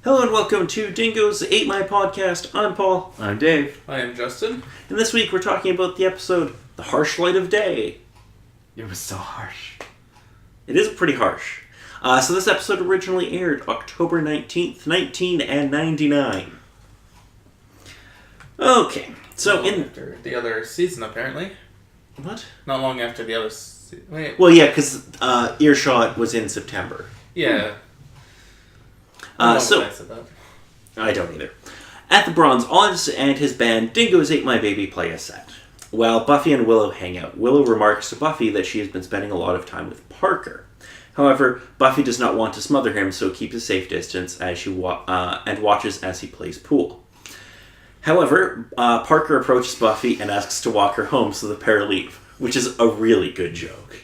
Hello and welcome to Dingoes 8 My Podcast. I'm Paul. I'm Dave. I am Justin. And this week we're talking about the episode, The Harsh Light of Day. It was so harsh. It is pretty harsh. So this episode originally aired October 19th, 1999. Okay, so After the other season, apparently. What? Not long after the other Wait. Well, yeah, because Earshot was in September. Yeah. I I said that. I don't either. At the Bronze, Oz and his band Dingoes Ate My Baby play a set. While Buffy and Willow hang out, Willow remarks to Buffy that she has been spending a lot of time with Parker. However, Buffy does not want to smother him, so keeps a safe distance as she and watches as he plays pool. However, Parker approaches Buffy and asks to walk her home, so the pair leave, which is a really good joke.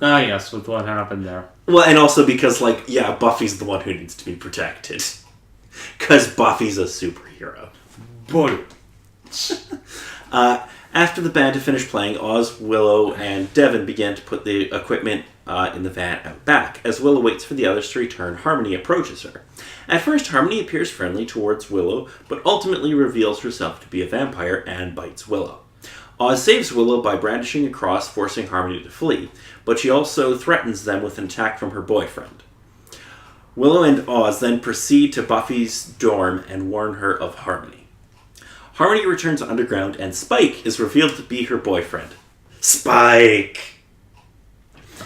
Ah, yes, with what happened there. Well, and also because, Buffy's the one who needs to be protected. Because Buffy's a superhero. Boy. After the band had finished playing, Oz, Willow, and Devon began to put the equipment in the van out back. As Willow waits for the others to return, Harmony approaches her. At first, Harmony appears friendly towards Willow, but ultimately reveals herself to be a vampire and bites Willow. Oz saves Willow by brandishing a cross, forcing Harmony to flee, but she also threatens them with an attack from her boyfriend. Willow and Oz then proceed to Buffy's dorm and warn her of Harmony. Harmony returns underground, and Spike is revealed to be her boyfriend. Spike!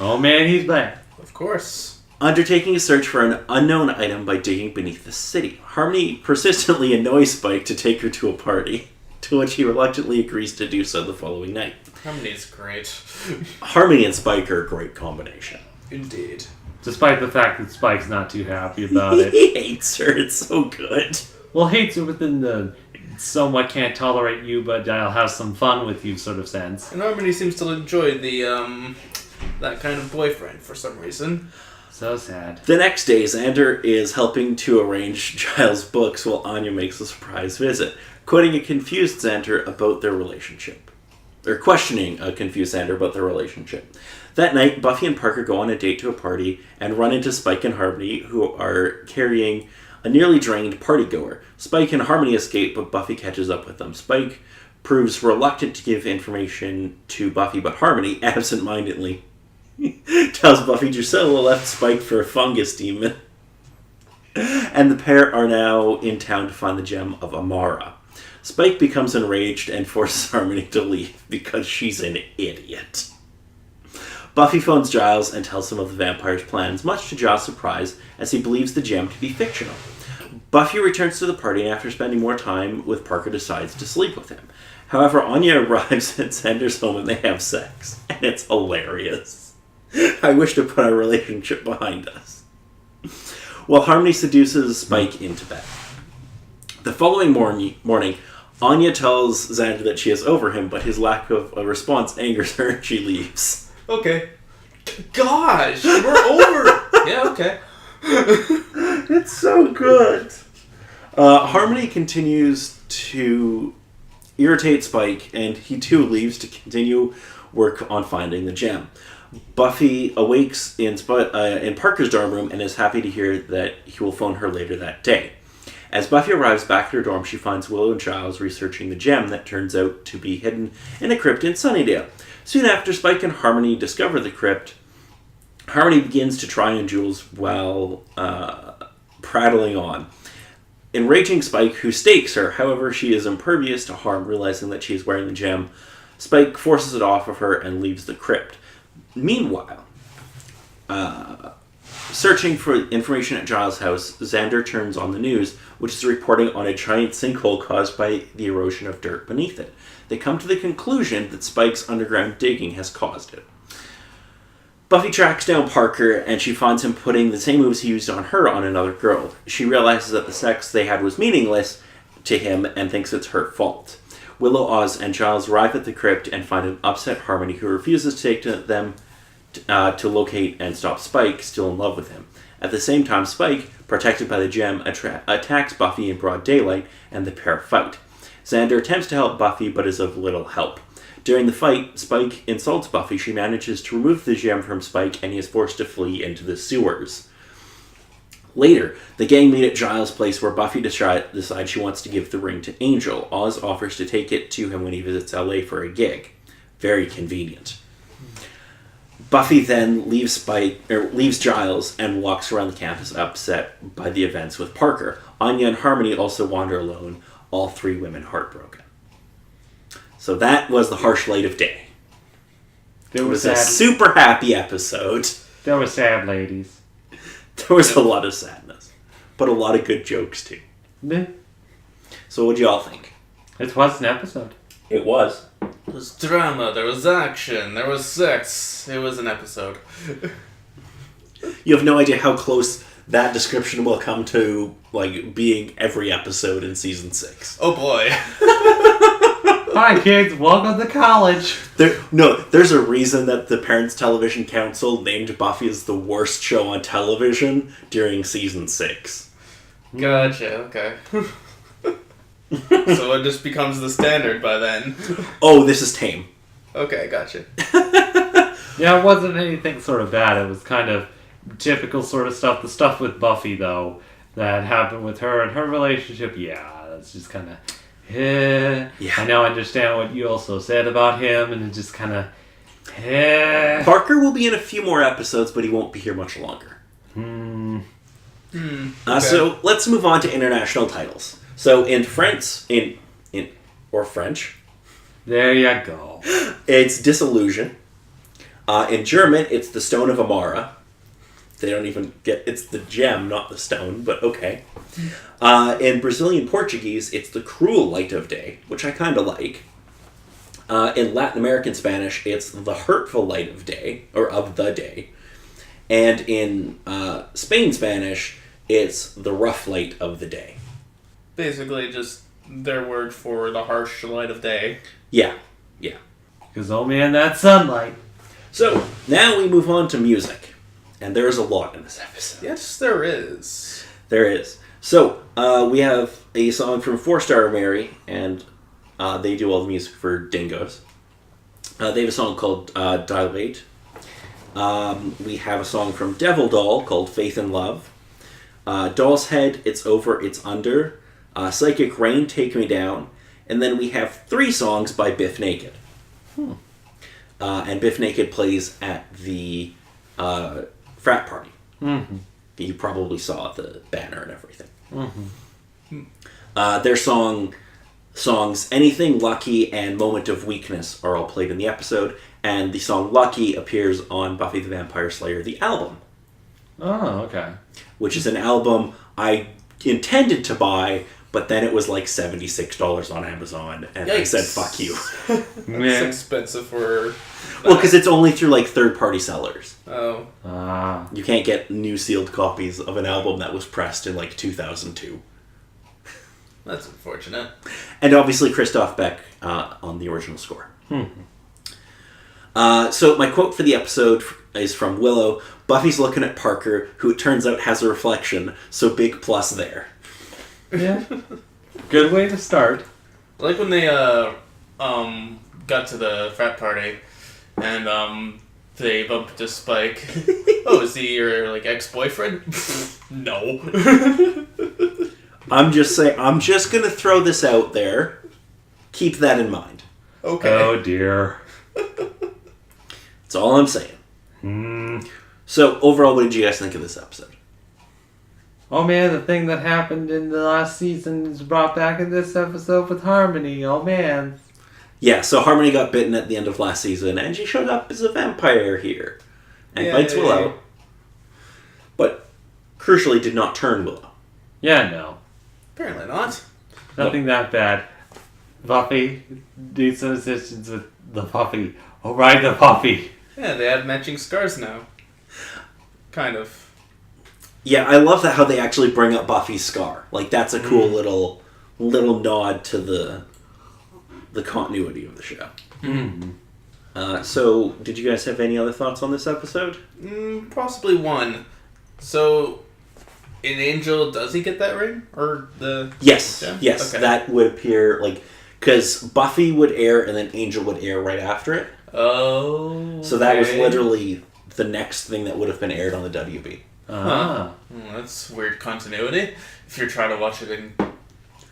Oh man, he's back. Of course. Undertaking a search for an unknown item by digging beneath the city. Harmony persistently annoys Spike to take her to a party, to which he reluctantly agrees to do so the following night. Harmony's great. Harmony and Spike are a great combination. Indeed. Despite the fact that Spike's not too happy about it. He hates her, it's so good. Well, hates her within the somewhat can't tolerate you, but I'll have some fun with you sort of sense. And Harmony seems to enjoy the, that kind of boyfriend for some reason. So sad. The next day, Xander is helping to arrange Giles' books while Anya makes a surprise visit, quoting a confused Xander about their relationship. Or questioning a confused Xander about their relationship. That night, Buffy and Parker go on a date to a party and run into Spike and Harmony, who are carrying a nearly drained partygoer. Spike and Harmony escape, but Buffy catches up with them. Spike proves reluctant to give information to Buffy, but Harmony, absent-mindedly, tells Buffy Drusilla left Spike for a fungus demon. And the pair are now in town to find the gem of Amara. Spike becomes enraged and forces Harmony to leave because she's an idiot. Buffy phones Giles and tells him of the vampire's plans, much to Giles' surprise, as he believes the gem to be fictional. Buffy returns to the party and after spending more time with Parker decides to sleep with him. However, Anya arrives at Xander's home and they have sex. And it's hilarious. I wish to put our relationship behind us. While Harmony seduces Spike into bed. The following morning, Anya tells Xander that she is over him, but his lack of a response angers her and she leaves. Okay. Gosh, we're over. Yeah, okay. It's so good. Harmony continues to irritate Spike, and he too leaves to continue work on finding the gem. Buffy awakes in Parker's dorm room and is happy to hear that he will phone her later that day. As Buffy arrives back at her dorm, she finds Willow and Giles researching the gem that turns out to be hidden in a crypt in Sunnydale. Soon after, Spike and Harmony discover the crypt. Harmony begins to try on Jules while prattling on. Enraging Spike, who stakes her, however, she is impervious to harm, realizing that she is wearing the gem. Spike forces it off of her and leaves the crypt. Meanwhile, searching for information at Giles' house, Xander turns on the news, which is reporting on a giant sinkhole caused by the erosion of dirt beneath it. They come to the conclusion that Spike's underground digging has caused it. Buffy tracks down Parker, and she finds him putting the same moves he used on her on another girl. She realizes that the sex they had was meaningless to him and thinks it's her fault. Willow, Oz, and Giles arrive at the crypt and find an upset Harmony who refuses to take them to locate and stop Spike, still in love with him. At the same time, Spike, protected by the gem, attacks Buffy in broad daylight, and the pair fight. Xander attempts to help Buffy, but is of little help. During the fight, Spike insults Buffy. She manages to remove the gem from Spike, and he is forced to flee into the sewers. Later, the gang meet at Giles' place where Buffy decides she wants to give the ring to Angel. Oz offers to take it to him when he visits LA for a gig. Very convenient. Buffy then leaves Giles and walks around the campus upset by the events with Parker. Anya and Harmony also wander alone, all three women heartbroken. So that was the harsh light of day. It was a super happy episode. There were sad ladies. There was a lot of sadness, but a lot of good jokes too. Yeah. So what'd you all think? It was an episode. It was. There was drama, there was action, there was sex. It was an episode. You have no idea how close that description will come to like being every episode in season 6. Oh boy. Hi kids, welcome to college. There's a reason that the Parents Television Council named Buffy as the worst show on television during season 6. Gotcha, okay. So it just becomes the standard by then. Oh, this is tame. Okay, gotcha. Yeah, it wasn't anything sort of bad. It was kind of typical sort of stuff. The stuff with Buffy, though, that happened with her and her relationship, yeah, that's just kind of... Yeah. I now understand what you also said about him, and it just kind of... Parker will be in a few more episodes, but he won't be here much longer. Okay. So let's move on to international titles. So in French, or French, there you go. It's Disillusion. In German, it's the Stone of Amara. They don't even get... It's the gem, not the stone, but okay. In Brazilian Portuguese, it's the Cruel Light of Day, which I kind of like. In Latin American Spanish, it's the Hurtful Light of Day, or of the day. And in Spain Spanish, it's the Rough Light of the Day. Basically just their word for the harsh light of day. Yeah. Because, oh man, that sunlight. So, now we move on to music. And there's a lot in this episode. Yes, there is. There is. So, we have a song from 4-Star Mary, and they do all the music for Dingoes. They have a song called Dilate. We have a song from Devil Doll called Faith and Love. Doll's Head, It's Over, It's Under. Psychic Rain, Take Me Down. And then we have 3 songs by Biff Naked. And Biff Naked plays at the frat party. Mm-hmm. You probably saw the banner and everything. Mm-hmm. Their songs Anything, Lucky, and Moment of Weakness are all played in the episode. And the song Lucky appears on Buffy the Vampire Slayer, the album. Oh, okay. Which is an album I intended to buy, but then it was like $76 on Amazon, and Yikes. I said, fuck you. That's expensive for... Well, because it's only through like third-party sellers. Oh. You can't get new sealed copies of an album that was pressed in like 2002. That's unfortunate. And obviously Christoph Beck on the original score. So my quote for the episode is from Willow. Buffy's looking at Parker, who it turns out has a reflection, so big plus there. Yeah. Good way to start. Like when they got to the frat party and they bumped into Spike. Oh, is he your like ex-boyfriend? No. I'm just gonna throw this out there. Keep that in mind. Okay. Oh dear. That's all I'm saying. So overall, what did you guys think of this episode? Oh man, the thing that happened in the last season is brought back in this episode with Harmony. Oh man. Yeah, so Harmony got bitten at the end of last season, and she showed up as a vampire here. And bites Willow. But, crucially, did not turn Willow. Yeah, no. Apparently not. Nothing that bad. Buffy, do some assistance with the puppy. Oh, ride the puppy. Yeah, they have matching scars now. Kind of. Yeah, I love that how they actually bring up Buffy's scar. Like, that's a cool little nod to the continuity of the show. So, did you guys have any other thoughts on this episode? Possibly one. So, in Angel, does he get that ring? Or the... Yes, yeah? yes. Okay. That would appear, like... Because Buffy would air, and then Angel would air right after it. Oh, So that was literally the next thing that would have been aired on the WB. That's That's weird continuity if you're trying to watch it in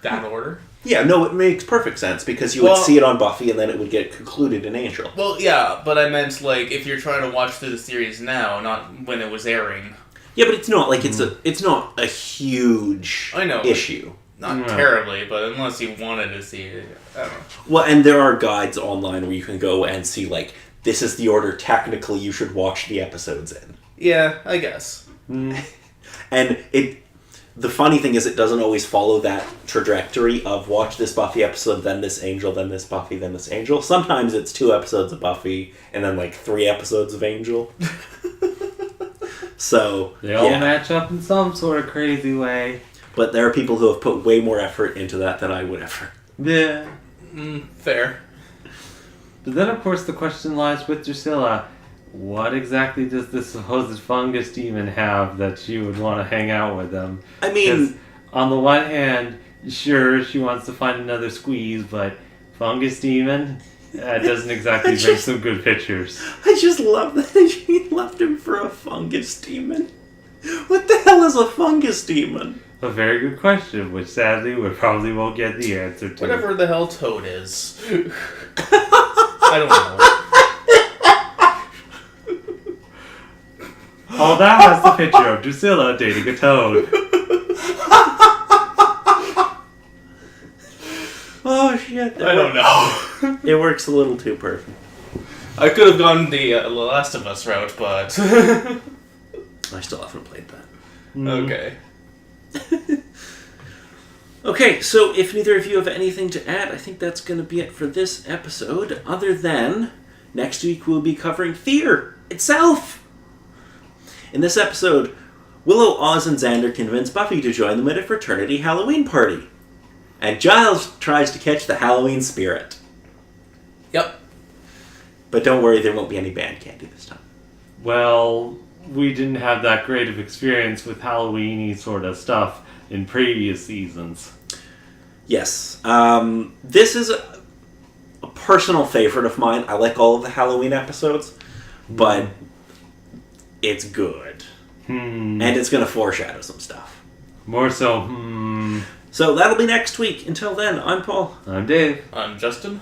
that order. Yeah, no, it makes perfect sense because you would see it on Buffy and then it would get concluded in Angel. Well, yeah, but I meant like if you're trying to watch through the series now, not when it was airing. Yeah, but it's not like it's not a huge issue. Not terribly, but unless you wanted to see it, I don't know. Well, and there are guides online where you can go and see like this is the order technically you should watch the episodes in. Yeah, I guess. And the funny thing is it doesn't always follow that trajectory of watch this Buffy episode, then this Angel, then this Buffy, then this Angel. Sometimes it's 2 episodes of Buffy and then like 3 episodes of Angel. So they all match up in some sort of crazy way. But there are people who have put way more effort into that than I would ever. Yeah. Fair. But then, of course, the question lies with Drusilla. What exactly does this supposed fungus demon have that you would want to hang out with them? I mean... on the one hand, sure, she wants to find another squeeze, but fungus demon... That doesn't exactly bring some good pictures. I just love that she left him for a fungus demon. What the hell is a fungus demon? A very good question, which sadly we probably won't get the answer to. Whatever the hell Toad is. I don't know. Oh, that has the picture of Drusilla dating a toad. Oh shit. I don't know. It works a little too perfect. I could have gone the Last of Us route, but... I still haven't played that. Okay. Okay, so if neither of you have anything to add, I think that's going to be it for this episode, other than next week we'll be covering Fear itself! In this episode, Willow, Oz, and Xander convince Buffy to join them at a fraternity Halloween party. And Giles tries to catch the Halloween spirit. Yep. But don't worry, there won't be any band candy this time. Well, we didn't have that great of experience with Halloween-y sort of stuff in previous seasons. Yes. This is a personal favorite of mine. I like all of the Halloween episodes, but it's good. And it's going to foreshadow some stuff. More so, So that'll be next week. Until then, I'm Paul. I'm Dave. I'm Justin.